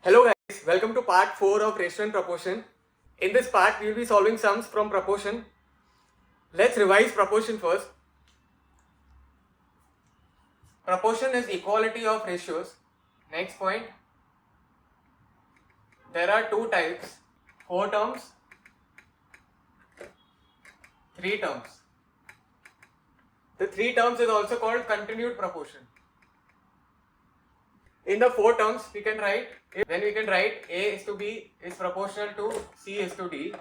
Hello guys, welcome to part 4 of ratio and proportion. In this part, we will be solving sums from proportion. Let's revise proportion first. Proportion is equality of ratios. Next point, there are two types, 4 terms, 3 terms. The 3 terms is also called continued proportion. In the 4 terms, we can write A is to B is proportional to C is to D.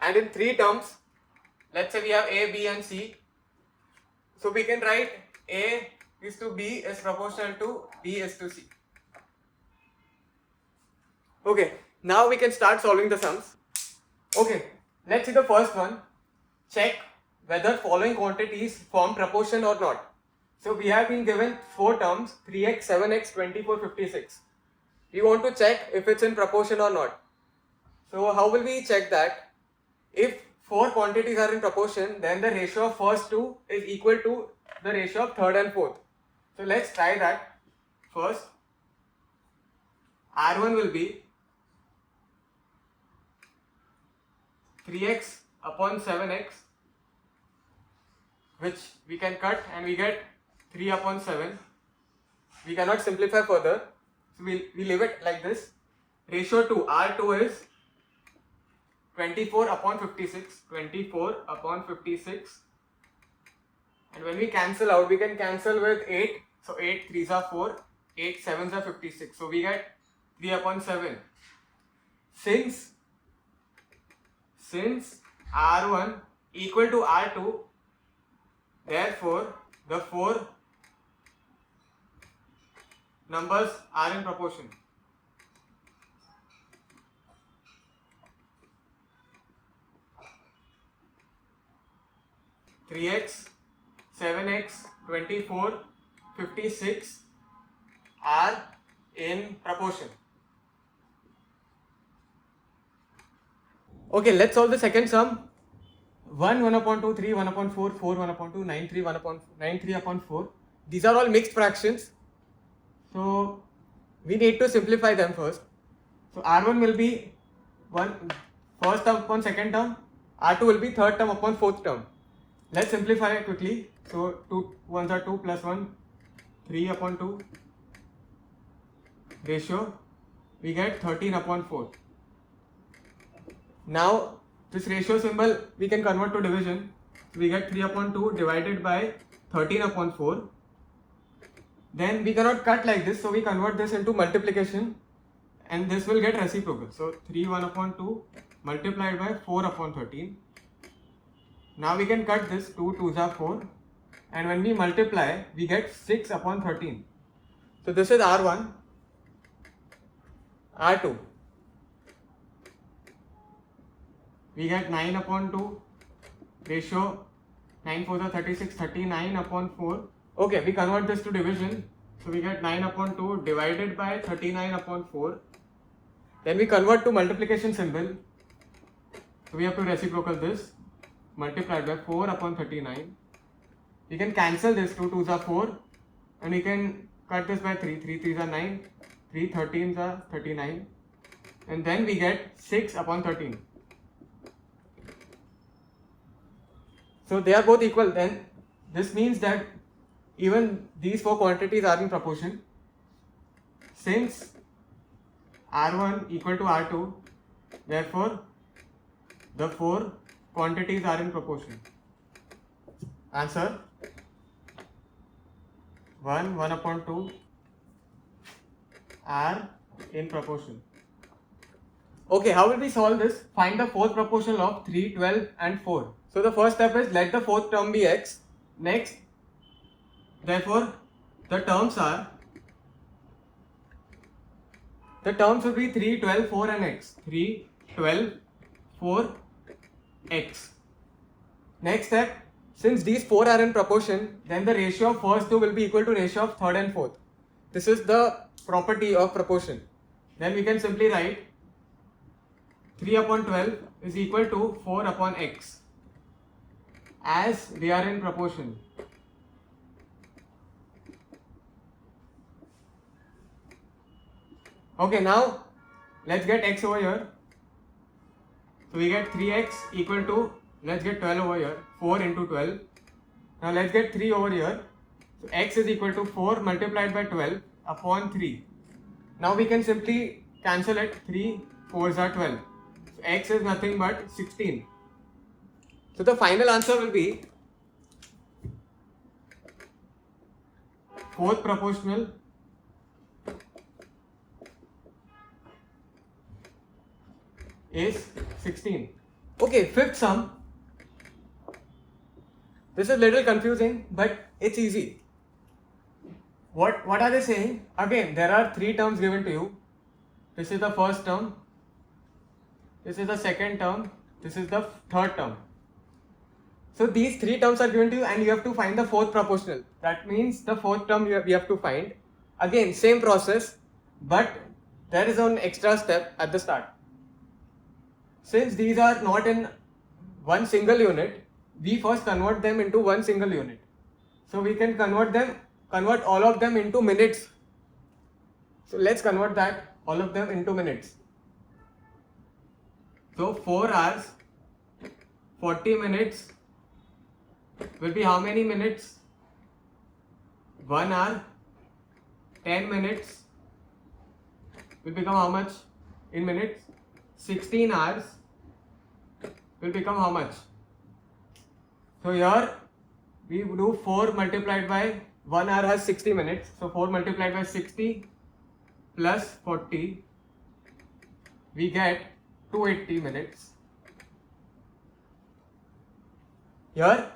And in 3 terms, let's say we have A, B and C. So we can write A is to B is proportional to B is to C. Okay, now we can start solving the sums. Okay, let's see the first one. Check whether following quantities form proportion or not. So we have been given 4 terms, 3x, 7x, 24, 56. We want to check if it's in proportion or not. So how will we check that? If 4 quantities are in proportion, then the ratio of first 2 is equal to the ratio of third and fourth. So let's try that. First, R1 will be 3x upon 7x, which we can cut and we get 3 upon 7. We cannot simplify further, so we leave it like this. Ratio 2, R2 is 24 upon 56, 24 upon 56, and when we cancel out, we can cancel with 8, so 8 3s are 4, 8 7s are 56, so we get 3 upon 7. Since R1 equal to R2, therefore the 4 numbers are in proportion. Three x, 7x, 24, 56 are in proportion. Okay, let's solve the second sum. 1 upon 2, 3, 1 upon 4, 4, 1 upon 2, 9, 3, 1 upon 9, 3 upon 4. These are all mixed fractions. So we need to simplify them first. So R1 will be first term upon second term, R2 will be third term upon fourth term. Let's simplify it quickly. So 2 1s are 2 plus 1, 3 upon 2 ratio, we get 13 upon 4. Now this ratio symbol we can convert to division. So we get 3 upon 2 divided by 13 upon 4. Then we cannot cut like this, so we convert this into multiplication and this will get reciprocal. So 3 1 upon 2 multiplied by 4 upon 13. Now we can cut this, 2 2s are 4, and when we multiply we get 6 upon 13. So this is R1, R2. We get 9 upon 2 ratio, 9 4s are 36, 39 upon 4. Okay, we convert this to division. So we get 9 upon 2 divided by 39 upon 4. Then we convert to multiplication symbol. So we have to reciprocal this, multiplied by 4 upon 39. We can cancel this, 2 2s are 4, and we can cut this by 3, 3 3s are 9, 3 13s are 39, and then we get 6 upon 13. So they are both equal. Then this means that even these 4 quantities are in proportion. Since R1 equal to R2, therefore the 4 quantities are in proportion. Answer 1 1 upon 2 are in proportion. Okay, how will we solve this? Find the fourth proportional of 3, 12 and 4. So the first step is let the fourth term be x. Next, therefore the terms will be 3, 12, 4 and x. 3, 12, 4, x. Next step, since these 4 are in proportion, then the ratio of first 2 will be equal to ratio of third and fourth. This is the property of proportion. Then we can simply write 3 upon 12 is equal to 4 upon x, as they are in proportion. Okay, now let's get x over here. So we get 3x equal to, let's get 12 over here, 4 into 12. Now let's get 3 over here. So x is equal to 4 multiplied by 12 upon 3. Now we can simply cancel it. 3 4s are 12. So x is nothing but 16. So the final answer will be fourth proportional is 16. Okay, fifth sum. This is a little confusing, but it's easy. What are they saying? Again, there are 3 terms given to you. This is the first term, this is the second term, this is the third term. So these 3 terms are given to you and you have to find the fourth proportional. That means the fourth term we have to find. Again, same process, but there is an extra step at the start. Since these are not in one single unit, we first convert them into one single unit. So we can convert all of them into minutes. So let's convert all of them into minutes. So 4 hours, 40 minutes will be how many minutes? 1 hour, 10 minutes will become how much in minutes? 16 hours will become how much? So here we do 4 multiplied by 1 hour has 60 minutes. So 4 multiplied by 60 plus 40, we get 280 minutes. Here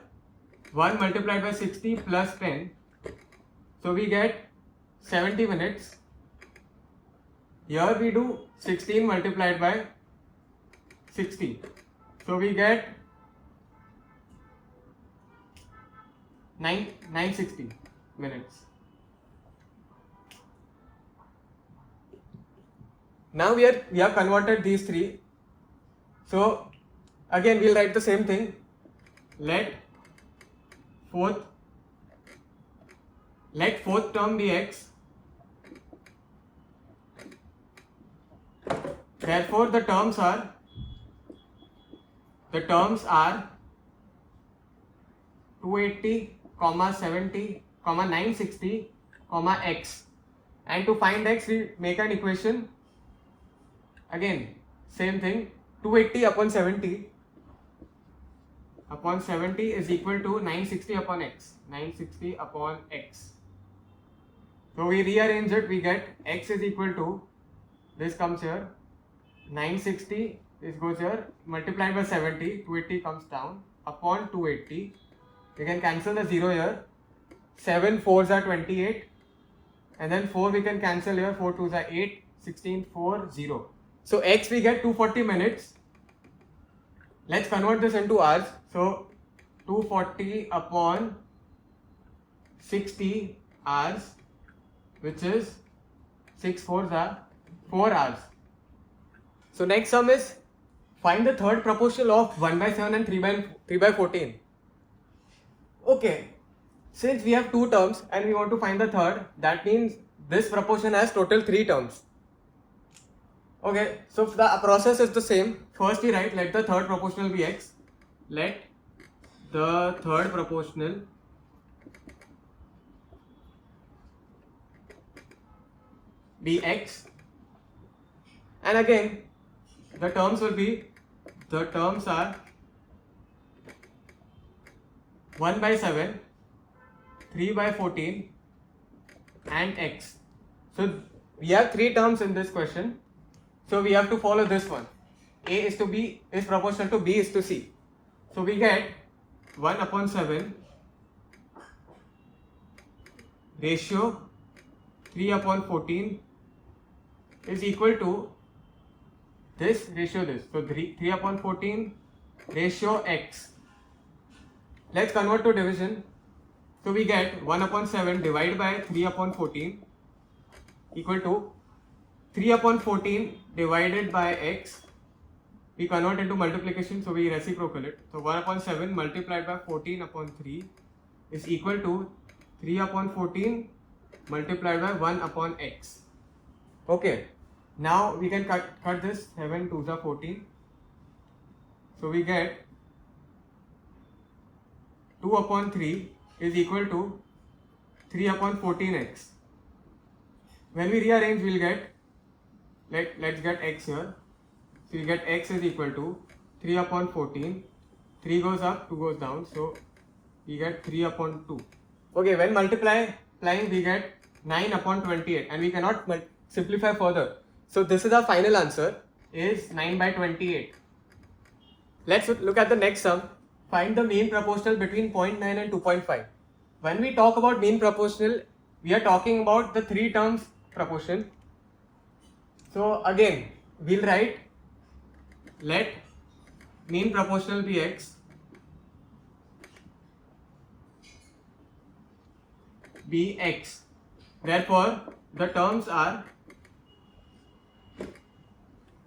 1 multiplied by 60 plus 10, so we get 70 minutes. Here we do 16 multiplied by 60, so we get 960 minutes. Now we have converted these 3. So again we'll write the same thing. Let fourth term be x. Therefore the terms are 280, 70, 960, x. And to find x, we make an equation. Again, same thing. 280 upon 70 is equal to 960 upon x. 960 upon x. So we rearrange it. We get x is equal to, this comes here, 960, this goes here, multiplied by 70, 280 comes down, upon 280. We can cancel the 0 here. 7 4s are 28, and then 4 we can cancel here. 4 2s are 8, 16, 4, 0. So x we get 240 minutes. Let's convert this into hours. So 240 upon 60 hours, which is 6 4s are 4 hours. So next sum is find the third proportional of 1 by 7 and 3 by 14. Okay, since we have 2 terms and we want to find the third, that means this proportion has total 3 terms. Okay, so the process is the same. First we write let the third proportional be x. Let the third proportional be x. And again, the terms are 1 by 7, 3 by 14 and x. So we have 3 terms in this question. So we have to follow this one. A is to B is proportional to B is to C. So we get 1 upon 7 ratio 3 upon 14 is equal to this ratio this. So 3 upon 14 ratio x. Let's convert to division. So we get 1 upon 7 divided by 3 upon 14 equal to 3 upon 14 divided by x. We convert into multiplication, so we reciprocal it. So 1 upon 7 multiplied by 14 upon 3 is equal to 3 upon 14 multiplied by 1 upon x. Okay. Now we can cut this. 7 2s are 14. So we get 2 upon 3 is equal to 3 upon 14x. When we rearrange, we'll get, let's get x here. So you get x is equal to 3 upon 14. 3 goes up, 2 goes down. So we get 3 upon 2. Okay, when multiplying we get 9 upon 28 and we cannot simplify further. So this is our final answer, is 9 by 28. Let's look at the next sum. Find the mean proportional between 0.9 and 2.5. When we talk about mean proportional, we are talking about the 3 terms proportion. So again, we'll write, let mean proportional be x, be x. Therefore, the terms are,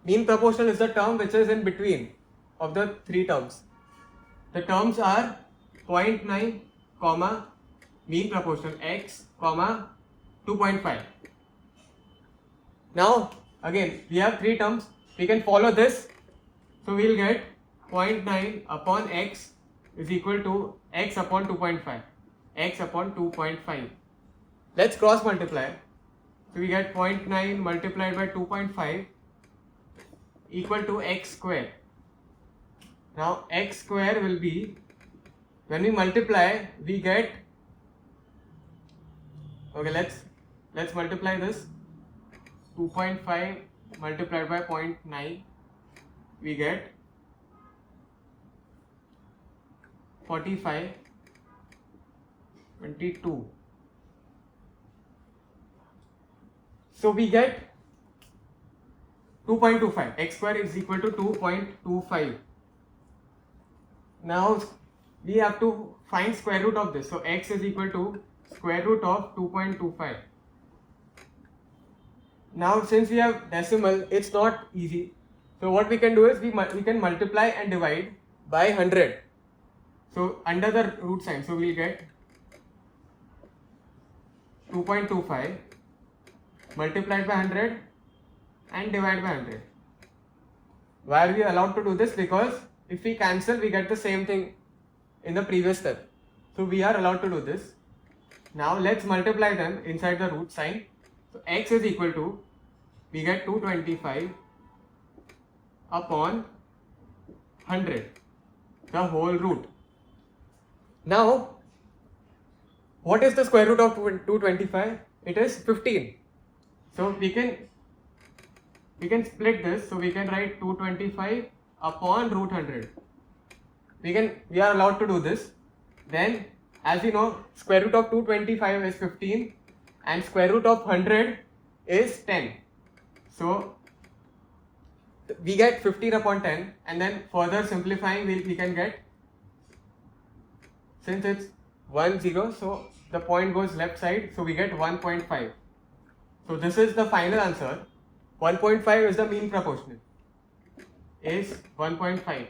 mean proportional is the term which is in between of the 3 terms. The terms are 0.9, comma, mean proportional x, comma, 2.5. Now, again, we have 3 terms. We can follow this. So, we will get 0.9 upon x is equal to x upon 2.5. X upon 2.5. Let's cross multiply. So, we get 0.9 multiplied by 2.5 equal to x square. Now x square will be, when we multiply, we get, okay, let's multiply this. 2.5 multiplied by 0.9, we get 45, 22. So we get 2.25. X square is equal to 2.25. Now we have to find square root of this. So x is equal to square root of 2.25. Now since we have decimal, it's not easy. So what we can do is we can multiply and divide by 100. So under the root sign, so we'll get 2.25 multiplied by 100 and divided by 100. Why are we allowed to do this? Because if we cancel, we get the same thing in the previous step. So we are allowed to do this. Now let's multiply them inside the root sign. So x is equal to, we get 225 upon 100, the whole root. Now, what is the square root of 225? It is 15. So we can split this. So we can write 225 upon root 100. We are allowed to do this. Then, as you know, square root of 225 is 15 and square root of 100 is 10. So we get 15 upon 10, and then further simplifying we can get, since it's 1 0, so the point goes left side, so we get 1.5. So this is the final answer. 1.5 is the mean proportional, is 1.5.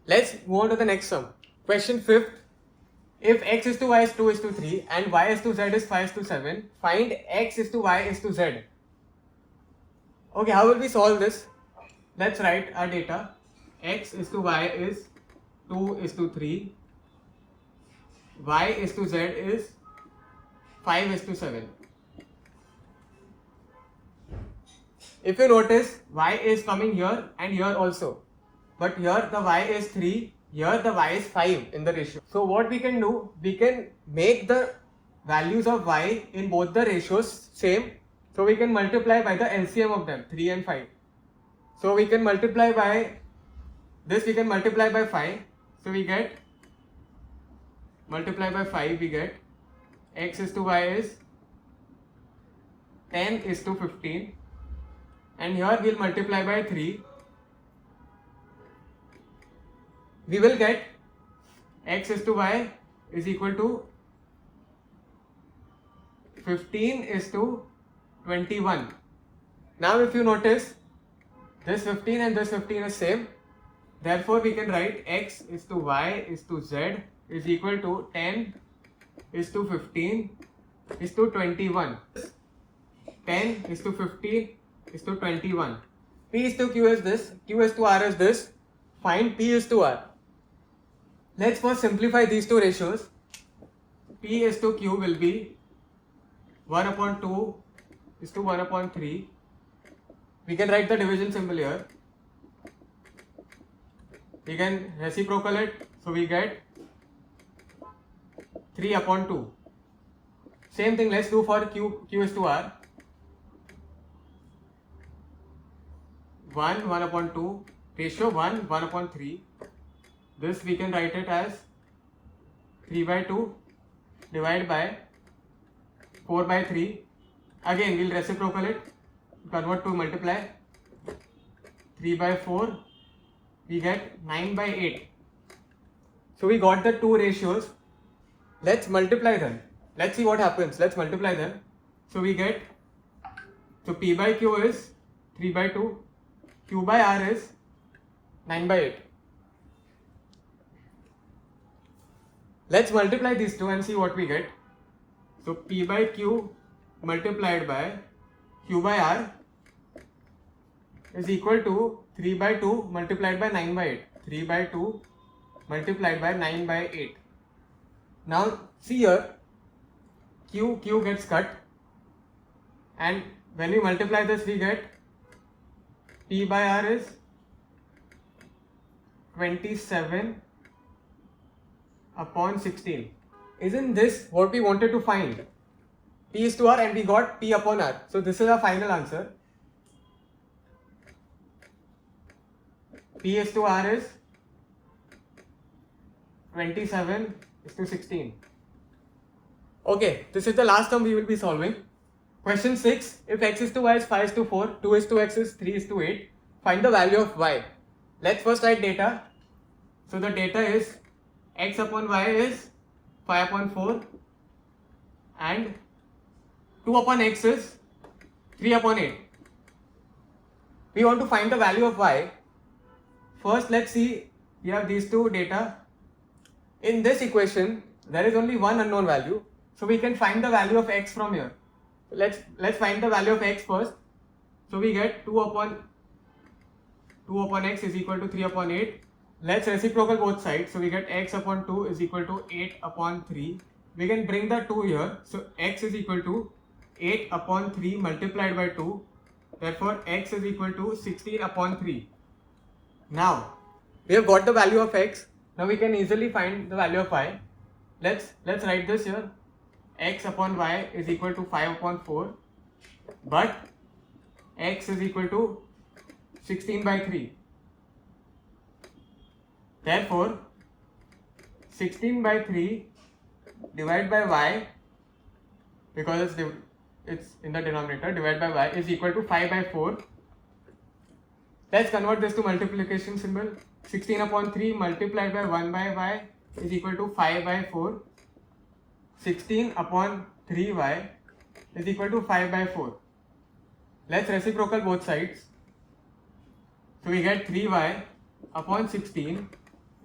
Let's move on to the next sum. Question 5th. If x is to y is 2 is to 3 and y is to z is 5 is to 7, find x is to y is to z. Okay, how will we solve this? Let's write our data. X is to y is 2 is to 3. Y is to z is 5 is to 7. If you notice, y is coming here and here also. But here the y is 3, here the y is 5 in the ratio. So what we can do, we can make the values of y in both the ratios same. So we can multiply by the LCM of them, 3 and 5. So we can multiply by this, we can multiply by 5. So we get, multiply by 5, we get x is to y is 10 is to 15. And here we'll multiply by 3. We will get x is to y is equal to 15 is to 21. Now if you notice, this 15 and this 15 is same. Therefore we can write x is to y is to z is equal to 10 is to 15 is to 21. 10 is to 15 is to 21. P is to Q is this, Q is to R is this. Find P is to R. Let's first simplify these two ratios. P is to Q will be 1 upon 2 is to 1 upon 3. We can write the division symbol here. We can reciprocal it, so we get 3 upon 2. Same thing let's do for Q is to R. 1 upon 2, ratio 1 upon 3. This we can write it as 3 by 2 divided by 4 by 3. Again we'll reciprocal it, convert to multiply. 3 by 4, we get 9 by 8. So we got the two ratios. Let's multiply them. Let's see what happens. Let's multiply them. So we get, so P by Q is 3 by 2, Q by R is 9 by 8. Let's multiply these two and see what we get. So P by Q multiplied by Q by R is equal to 3 by 2 multiplied by 9 by 8. 3 by 2 multiplied by 9 by 8. Now see here, Q gets cut, and when we multiply this we get P by R is 27 upon 16. Isn't this what we wanted to find? P is to R and we got P upon R. So this is our final answer. P is to R is 27 is to 16. Okay, this is the last term we will be solving. Question 6. If x is to y is 5 is to 4, 2 is to x is 3 is to 8, find the value of y. Let's first write data. So the data is x upon y is 5 upon 4 and 2 upon x is 3 upon 8. We want to find the value of y. First let's see, we have these two data. In this equation there is only one unknown value, so we can find the value of x from here. Let's find the value of x first. So we get 2 upon x is equal to 3 upon 8. Let's reciprocal both sides. So we get x upon 2 is equal to 8 upon 3. We can bring the 2 here. So x is equal to 8 upon 3 multiplied by 2. Therefore x is equal to 16 upon 3. Now we have got the value of x. Now we can easily find the value of y. Let's write this here. X upon y is equal to 5 upon 4, but x is equal to 16 by 3. Therefore 16 by 3 divided by y, because it's in the denominator, divided by y is equal to 5 by 4. Let's convert this to multiplication symbol. 16 upon 3 multiplied by 1 by y is equal to 5 by 4. 16 upon 3y is equal to 5 by 4. Let's reciprocal both sides. So we get 3y upon 16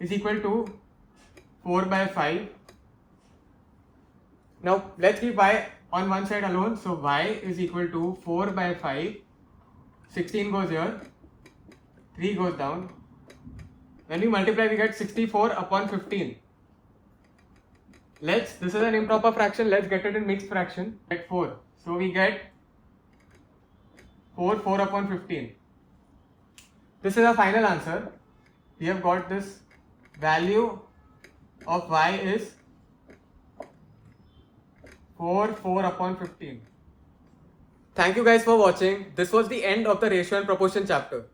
is equal to 4 by 5. Now let's keep y on one side alone. So y is equal to 4 by 5. 16 goes here, 3 goes down. When we multiply we get 64 upon 15. This is an improper fraction, let's get it in mixed fraction. Get 4. So we get 4 upon 15. This is our final answer. We have got this value of y is 4 upon 15. Thank you guys for watching. This was the end of the ratio and proportion chapter.